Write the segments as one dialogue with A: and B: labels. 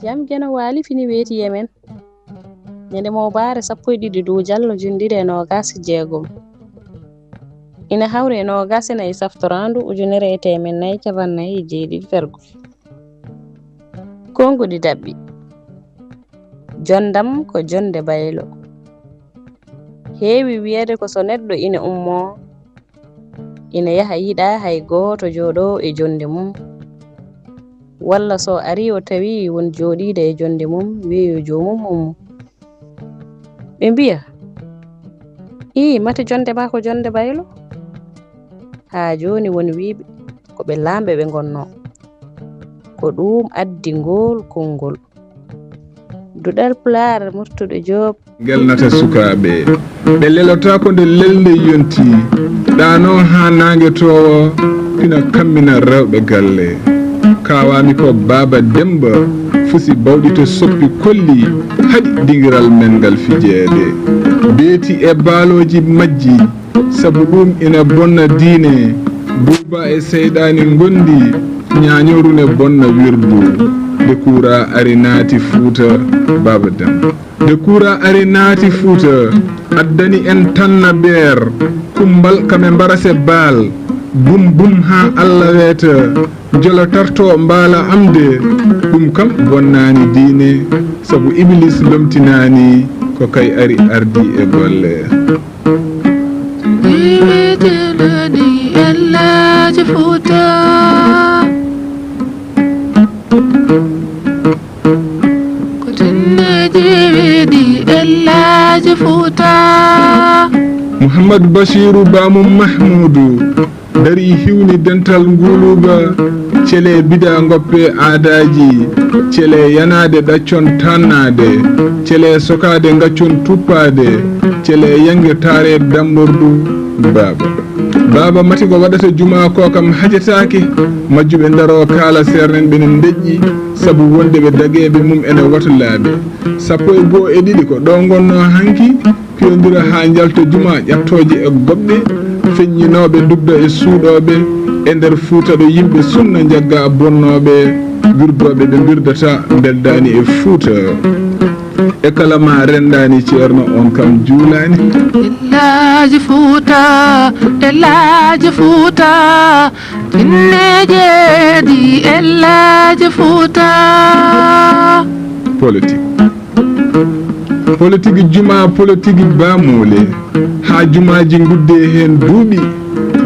A: jam gena waali fini weeti yemen ñande mowbare 12 dow jallo jundire 26 ina hawre 24 saftorandu ujunere e temen 447 fergo kongudi dabbi jondam ko jonde baylo heewi wiyede ko so neddo ina ummo ina yaha yida hay goto jodo e jonde mum walla so ari o tawi won jodide e jonde mum wiyo jomum ummo be biya mate jonde ba ko jonde baylo ha joni woni wiibe ko be lambe be gonno ko dum addi ngol kongol dudal pular murtudo job
B: gelnata sukabe be lelota ko de lelde yonti dano ha nange to pina kammina rewbe galle kawami ko baba demba fusi bawdi to soppi kolli hadi dingiral men gal fijeede beeti e baloji majji sabu dum ina bonna diine buba e seydani gondi nyaanyorune bonna wirdu de kura arinati fuuta baba demba de kura arinati fuuta addani en tanna ber kumbal kame mbarase bal bum bum ha alla weta jolo tarto mbala amde dum kam bonnani diine sabu iblis lomtinani ko kay ari ardi e golle
C: di ella jifuta ko tinne di ella jifuta
B: Muhammad Bashiru Bamu Mahmudu dari hiwni dental nguluba cele bida ngoppe aadaji cele yanade daccon tannade cele sokade ngaccon tuppade cele yange tare dambordu baba matigo wadata juma ko kam hajetaake majjube ndaro kala sernen benen dejji sabu wonde be dagebe mum ene watulaabe sappo e go e didi ko do gonno hanki piyondira ha jalto juma ƴattoje e gobbe feññinoɓe dugda e suuɗoɓe e nder fuuta ɗo yimɓe sunna jagga bonnoɓe wirdoɓe ɓe birdata beldani e fuuta e kala ma rendani ceerno on kam juulani
C: ellaaji fuuta tinneje di ellaaji fuuta
B: politique juma politique bamule ha jumaji gudde hen duuɓi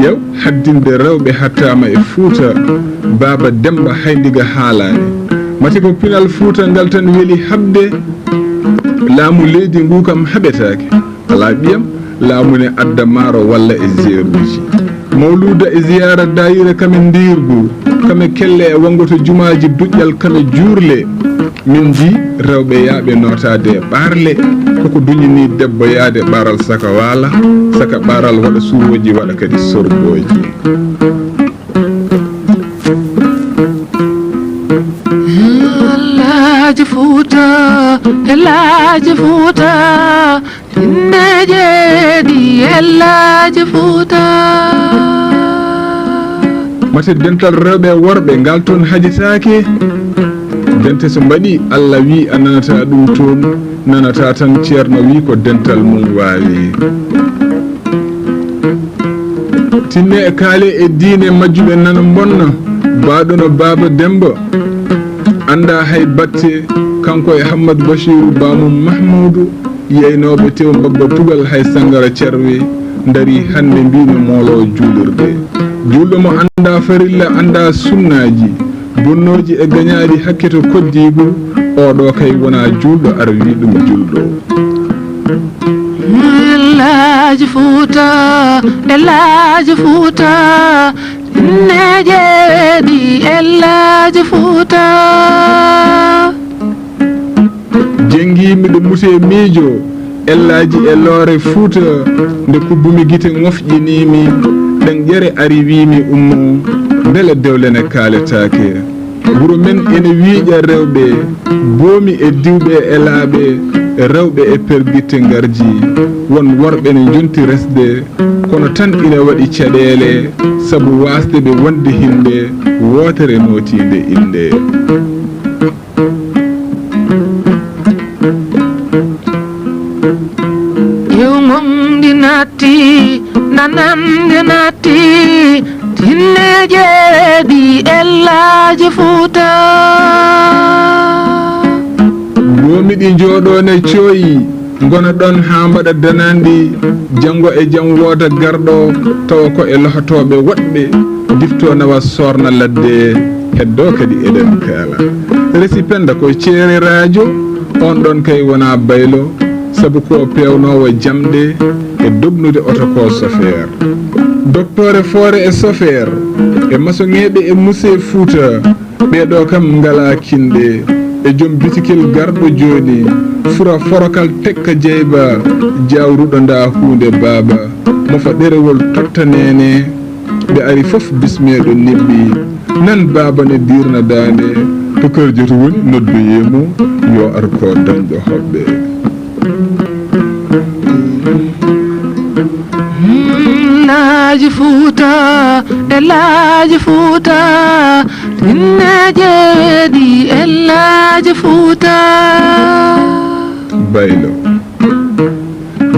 B: yew haddinde rewɓe hattama e fuuta baba demba haydiga haalani mati ko pinal fuuta ngal tan weeli habde laamu leydi ngu kam haɓetake ala ɓiyam laamu ne adda maaro walla e zeruji mawluda e ziyara dayira kame ndirgu kame kelle e wongoto jumaji duƴƴal kame juurle min ji rewɓe yaaɓe notade ɓarle koko duñini debbo yaade ɓaral saka waala saka ɓaral waɗa suroji waɗa kadi sorgoji
C: ellaaji fuuta tinneje di ellaaji fuuta
B: mate dental rewɓe worɓe ngal toon hajitake dente so mbaɗi Allah wi a nanata ɗum toon nanata tan ceerno wi ko dental mum waali tinne e kaale e diine majjuɓe nana bonna baɗono baba demba anda hay batte kanko e Hammadou Bachirou Bamum Mahmoudou yeynoɓe tew mbabba tugal hay sangara cerwe dari hande mbino molo juulirde julɗo mo anda farilla anda sunnaji bonnoji e gañaɗi hakke to koddigu oɗo kay wona julɗo ar wi ɗum julɗo
C: ellaaji fuuta tinneje di ellaaji fuuta
B: jengimi ɗo muse miijo ellaji e loore fuuta nde kubbumi gite ngofƴinimi ɗen ƴere ari wimi ummo beele dewlene kaaletake wuro men ene wiiƴa rewɓe boomi e diwɓe e laaɓe rewɓe e pergitte ngarji won worɓe ne jonti resde kono tan ina waɗi caɗeele sabu wasde ɓe wonde hinde wotere notinde inde ɗi jooɗone cooyi gona ɗon ha mbaɗa danandi janngo e jam wooda garɗo tawa ko e lohotoɓe woɗɓe difto nawa sorna ladde heddo kadi eɗen kaala resi penda ko ceere radio on ɗon kay wona baylo sabu ko pewnowo jamɗe e dobnude oto ko chauffeur docteur foore e chauffeur e masoŋeɓe e musée Fouta ɓeɗo kam ngala kinde e joom bitikil garɗo joni fura forokal tekka jeyba jawruɗo nda hunde baba mofa ɗerewol tottanene ɓe ari fof bismeɗo nibbi nan baba ne dirna dande to kër joto woni noddoyemo yo ar ko dañɗo hoɓɓe
C: Laaji Fuuta e laaji Fuuta tinne jeeɗi e laaji Fuuta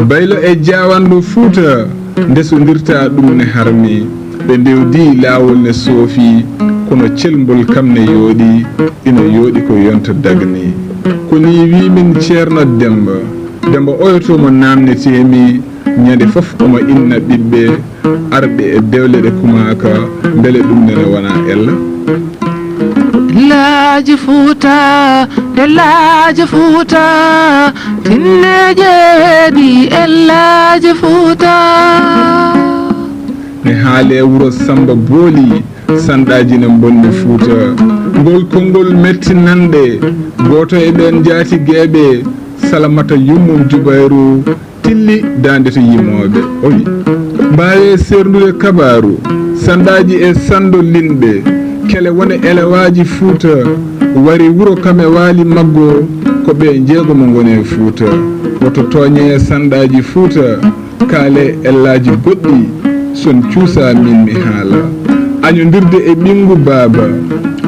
B: baylo e jawanɗo Fouta ndesodirta ɗum ne harmi ɓe ndewdi laawol ne soofi kono celmbol kam ne yooɗi ina yooɗi ko yonta dagni koni wimin ceerno demba oyotomo namnetemi ñande fof omo inna ɓiɓɓe arɓe e dewle ɗe kumaka beele ɗum nene wona ella
C: laaji Fuuta e laaji Fuuta tinne jeeɗi e laaji Fuuta
B: ne haale wuro Samba Booli sanɗaji ne bonni Fouta ngol konngol mettinanɗe goto e ɓen jaati gueɓe Salamata Yummum Jubayru tilli dande to yimoɓe o wi mbawe serdude kabaru sandaji e sando linɓe kele wona elewaji Fouta wari wuro kame waali maggo ko ɓe jeegomo gone Fouta woto toñe sandaji Fouta kaale ellaji goɗɗi son cuusa min mi haala añodirde e ɓingu baaba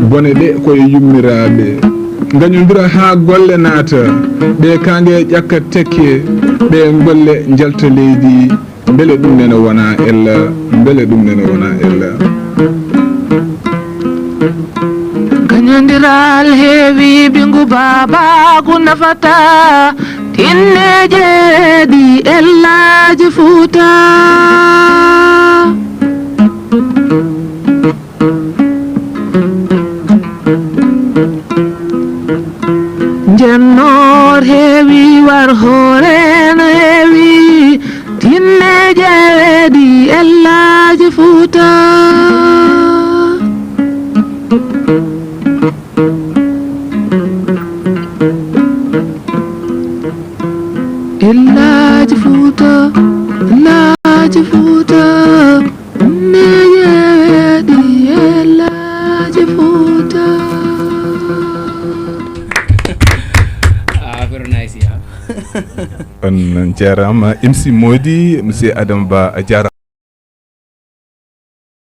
B: bone ɗe koye yummiraɓe gañodira ha golle naata ɓe kange ƴakka tekke ɓe golle jalta leydi beele ɗum nene wona ella beele ɗum nene wona ella
C: gañodiral heewi ɓingu babagu nafata tinne jeeɗi e laaji Fuuta jennor heewi war horen heewi tinne jeeɗi e laaji Fuuta e laaji Fuuta laaji Fuuta tinne jeeɗi e laaji Fuuta
D: very nice, yeah.
B: on jarama MC Modi monsieur Adama Ba a jarama